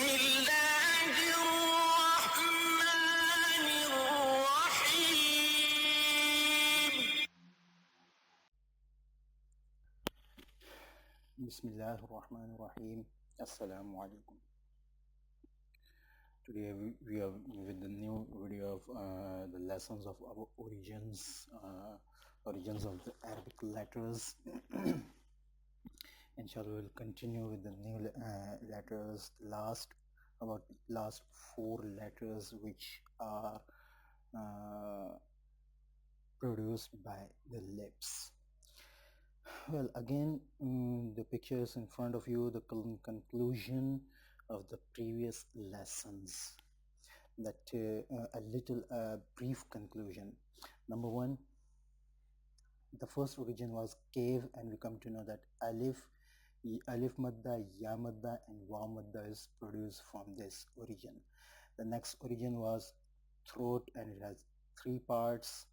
بسم الله الرحمن الرحيم. بسم الله الرحمن الرحيم. Assalamu alaikum. Today we are with the new video of the lessons of our origins of the Arabic letters. Inshallah, we'll continue with the new letters. Last 4 letters which are produced by the lips. Well, again, the picture is in front of you, the conclusion of the previous lessons. That a little brief conclusion. Number 1, the first origin was cave, and we come to know that alif madda, ya madda, and wa madda is produced from this origin. The next origin was throat, and it has 3 parts.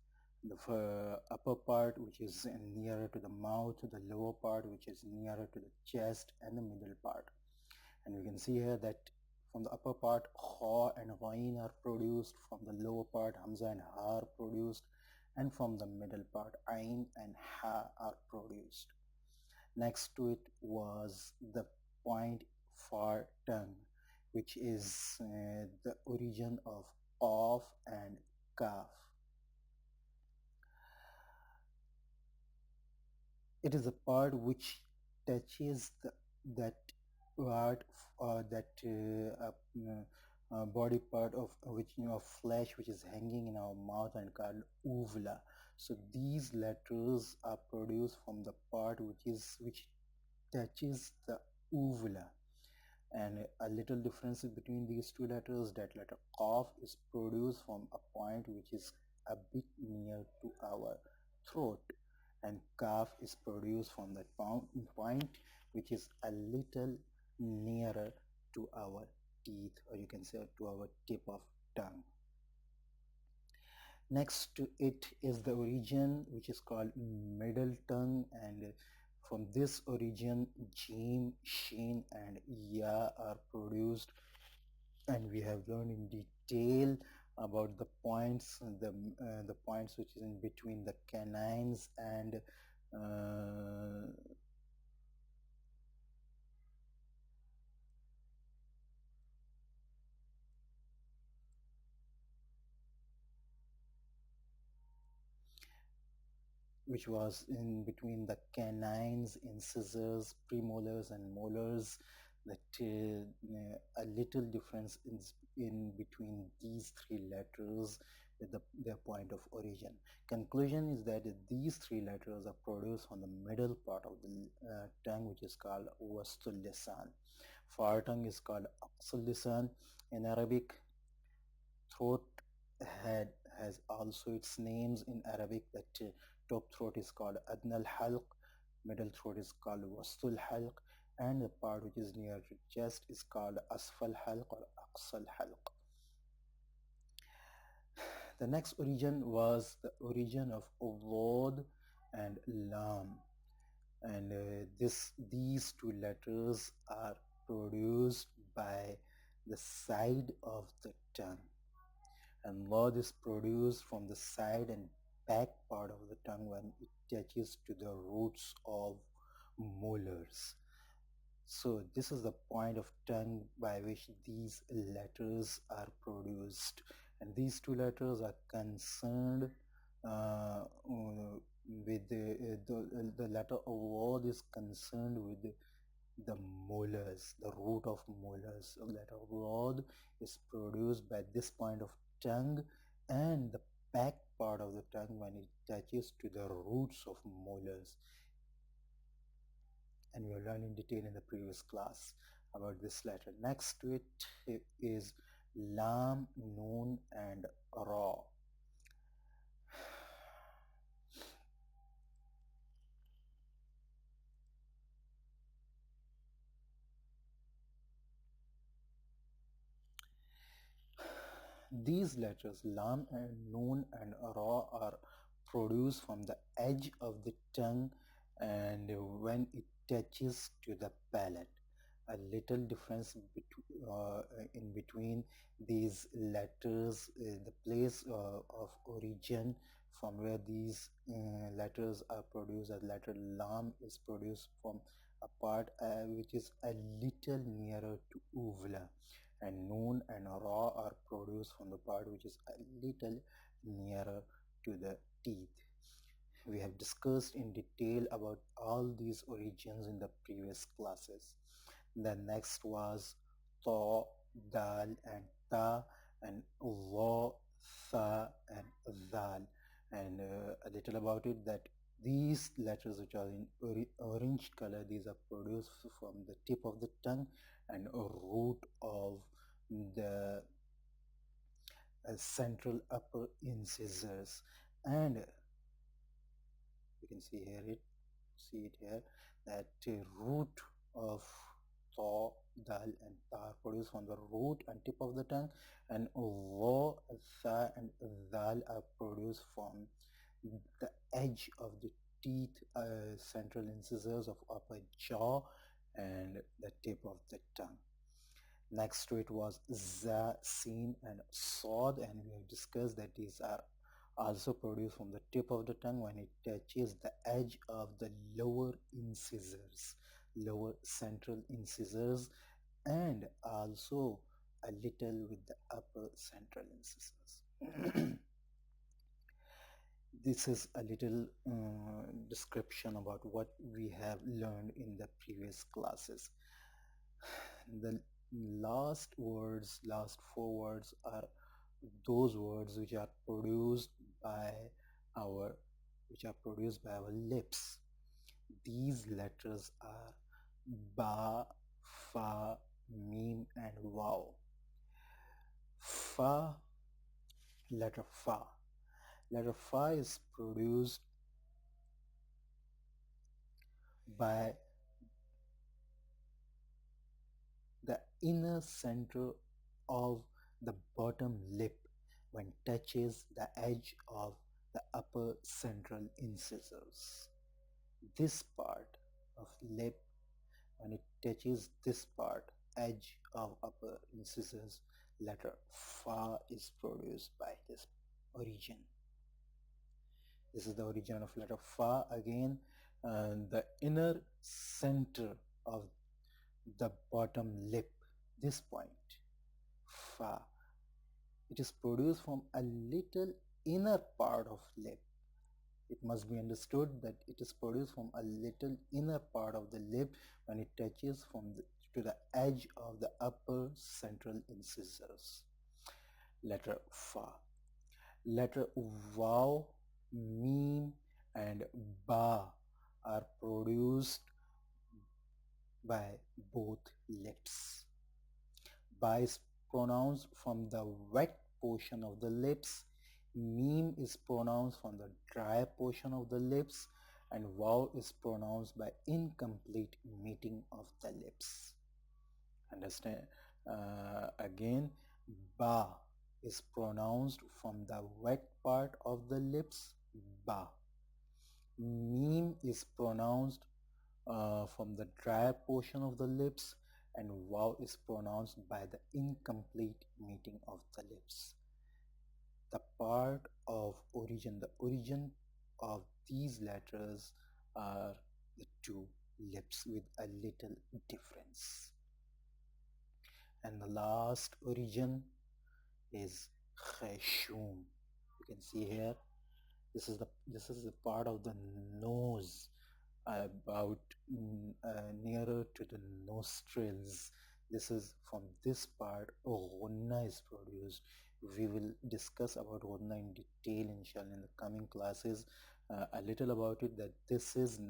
The upper part, which is nearer to the mouth, the lower part, which is nearer to the chest, and the middle part. And we can see here that from the upper part, kha and ghain are produced. From the lower part, hamza and ha are produced. And from the middle part, ain and ha are produced. Next to it was the point for tongue, which is the origin of qaf and kaf. It is a part which touches that part body part of which flesh which is hanging in our mouth and called uvula. So these letters are produced from the part which touches the uvula. And a little difference between these two letters, that letter qaf is produced from a point which is a bit near to our throat, and kaf is produced from that point which is a little nearer to our teeth, or you can say to our tip of tongue. Next to it is the origin which is called middle tongue, and from this origin jim, shin, and ya are produced, and we have learned in detail about the points, the points which is in between the canines and which was in between the canines, incisors, premolars, and molars. That a little difference in between these 3 letters with their point of origin. Conclusion is that these 3 letters are produced on the middle part of the tongue, which is called wastul lisan. Far tongue is called aqsal lisan. In Arabic, throat has also its names in Arabic. That top throat is called adnal halq, middle throat is called wastul halq, and the part which is near to chest is called asfal halq or aqsal halq. The next origin was the origin of Awad and Lam, and these 2 letters are produced by the side of the tongue, and Lord is produced from the side and back part of the tongue when it touches to the roots of molars. So this is the point of tongue by which these letters are produced, and these 2 letters are concerned with the letter Awad is concerned with the molars, the root of molars. So letter Awad is produced by this point of tongue and the back part of the tongue when it touches to the roots of molars. And we will learn in detail in the previous class about this letter. Next to it is Lam, Noon, and Ra. These letters, Lam and Noon and Ra, are produced from the edge of the tongue and when it touches to the palate. a little difference in between these letters, the place of origin from where these letters are produced. A letter lam is produced from a part which is a little nearer to uvula, and noon and ra are produced from the part which is a little nearer to the teeth. We have discussed in detail about all these origins in the previous classes. The next was ta, dal and ta, and wa, tha and dal. And a little about it, that these letters which are in orange color, these are produced from the tip of the tongue and a root of the central upper incisors. And you can see it here, that root of thaw, dal and tar produced from the root and tip of the tongue, and wa, tha and dal are produced from the edge of the teeth, central incisors of upper jaw and the tip of the tongue. Next to it was za, sin and sod, and we have discussed that these are also produced from the tip of the tongue when it touches the edge of the lower incisors, lower central incisors, and also a little with the upper central incisors. This is a little description about what we have learned in the previous classes. The last words, last four words are those words which are produced by our lips. These letters are ba, fa, mim and wow. Fa, letter fa. Letter fa is produced by the inner center of the bottom lip when touches the edge of the upper central incisors. This part of lip, when it touches this part, edge of upper incisors, letter fa is produced by this origin. This is the origin of letter fa again. The inner center of the bottom lip, this point, fa, it is produced from a little inner part of lip. It must be understood that it is produced from a little inner part of the lip when it touches to the edge of the upper central incisors. Letter fa. Letter waw, mim and ba are produced by both lips. Ba is pronounced from the wet portion of the lips. Mim is pronounced from the dry portion of the lips, and wow is pronounced by incomplete meeting of the lips. Understand? Again, ba is pronounced from the wet part of the lips, ba. Mim is pronounced from the dry portion of the lips, and wow is pronounced by the incomplete meeting of the lips. The part of origin, the origin of these letters are the two lips with a little difference. And the last origin is khayshum. You can see here, this is the part of the nose, about nearer to the nostrils. This is from this part ghunna is produced. We will discuss about ghunna in detail inshallah in the coming classes. A little about it, that this is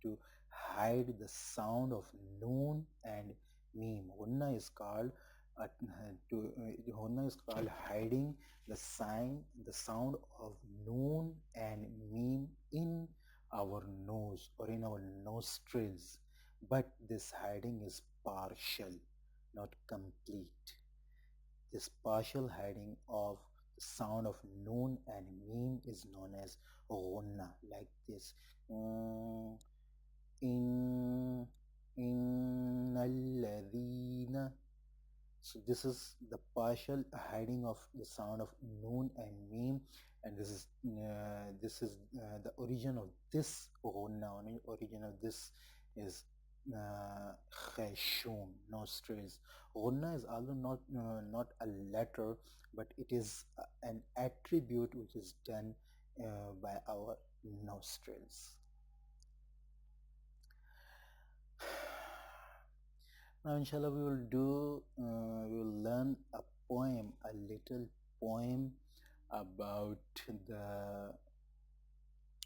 to hide the sound of noon and meme. Ghunna is called ghunna is called hiding the sound of noon and meme in our nose or in our nostrils, but this hiding is partial, not complete. This partial hiding of the sound of noon and meme is known as ghunna, like this. In, innalladhina. So this is the partial hiding of the sound of noon and meme, and this is the origin of this ghunna. Origin of this is khayshum, nostrils. Ghunna is although not a letter, but it is an attribute which is done by our nostrils. Now, inshallah, we will learn a poem, a little poem about the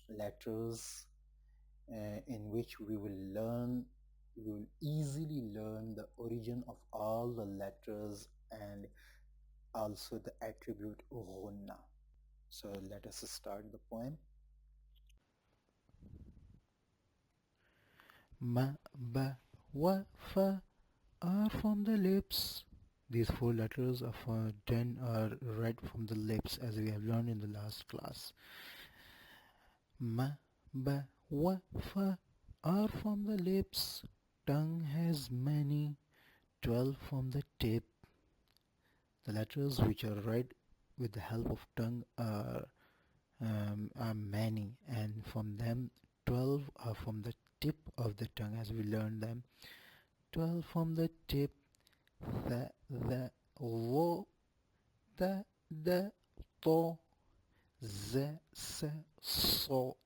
letters, in which we will easily learn the origin of all the letters and also the attribute ghunna. So let us start the poem. Ma, ba, wa, fa are from the lips. These four letters of 10 are read from the lips, as we have learned in the last class. Ma, ba, wa, fa are from the lips. Tongue has many, 12 from the tip. The letters which are read with the help of tongue are many, and from them 12 are from the tip of the tongue, as we learned them. 12 from the tip. The, wo, the, to, z, s, so,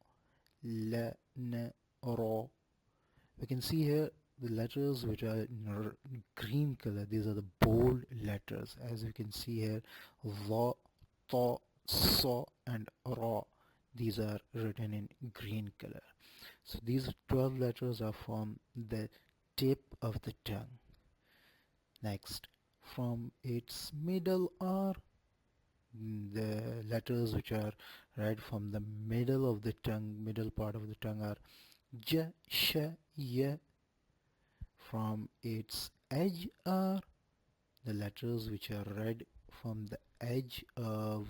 la, n, ro. We can see here the letters which are in green color. These are the bold letters, as you can see here. Va, to, so, and ra. These are written in green color. So these 12 letters are from the tip of the tongue. Next, from its middle are the letters which are read from the middle of the tongue, middle part of the tongue are j, sh, y. From its edge are the letters which are read from the edge of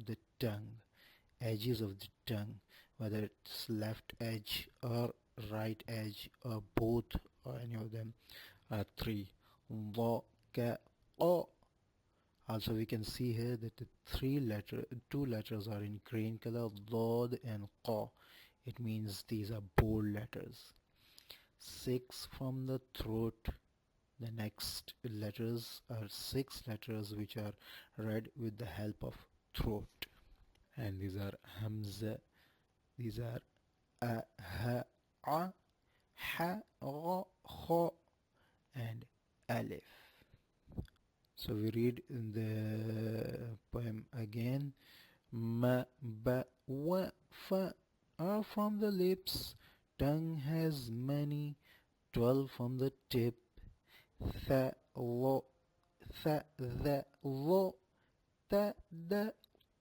the tongue, edges of the tongue, whether it's left edge or right edge or both or any of them are three. Wa, ka, o. Also we can see here that the two letters are in green color, Dod and Qa. It means these are bold letters. 6 from the throat. The next letters are 6 letters which are read with the help of throat. And these are Hamza, these are A, Ha, A, Ha, Ra, Kha, and Alif. So we read the poem again. Ma, ba, wa, fa are from the lips. Tongue has many, 12 from the tip. Tha, lo, tha, the, lo, ta, da,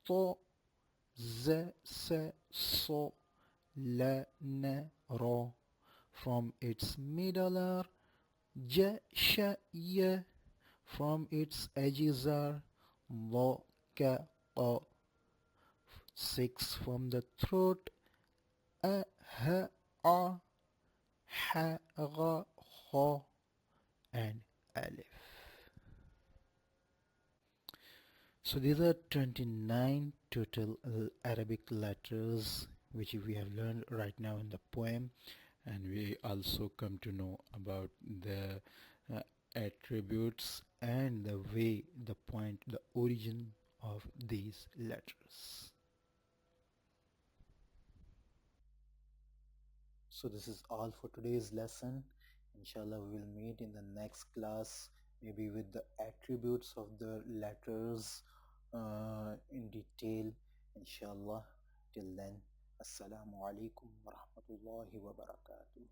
to, z, sa, so, la, na, ro. From its middle are ja, sha, ya. From its edges are lo, ka, o. 6 from the throat, a, ha, a, ha, ra, kha, and alif. So these are 29 total Arabic letters which we have learned right now in the poem, and we also come to know about the attributes and the way, the point, the origin of these letters. So this is all for today's lesson. Inshallah, we will meet in the next class, maybe with the attributes of the letters in detail. Inshallah. Till then, Assalamu alaikum wa rahmatullahi wa barakatuh.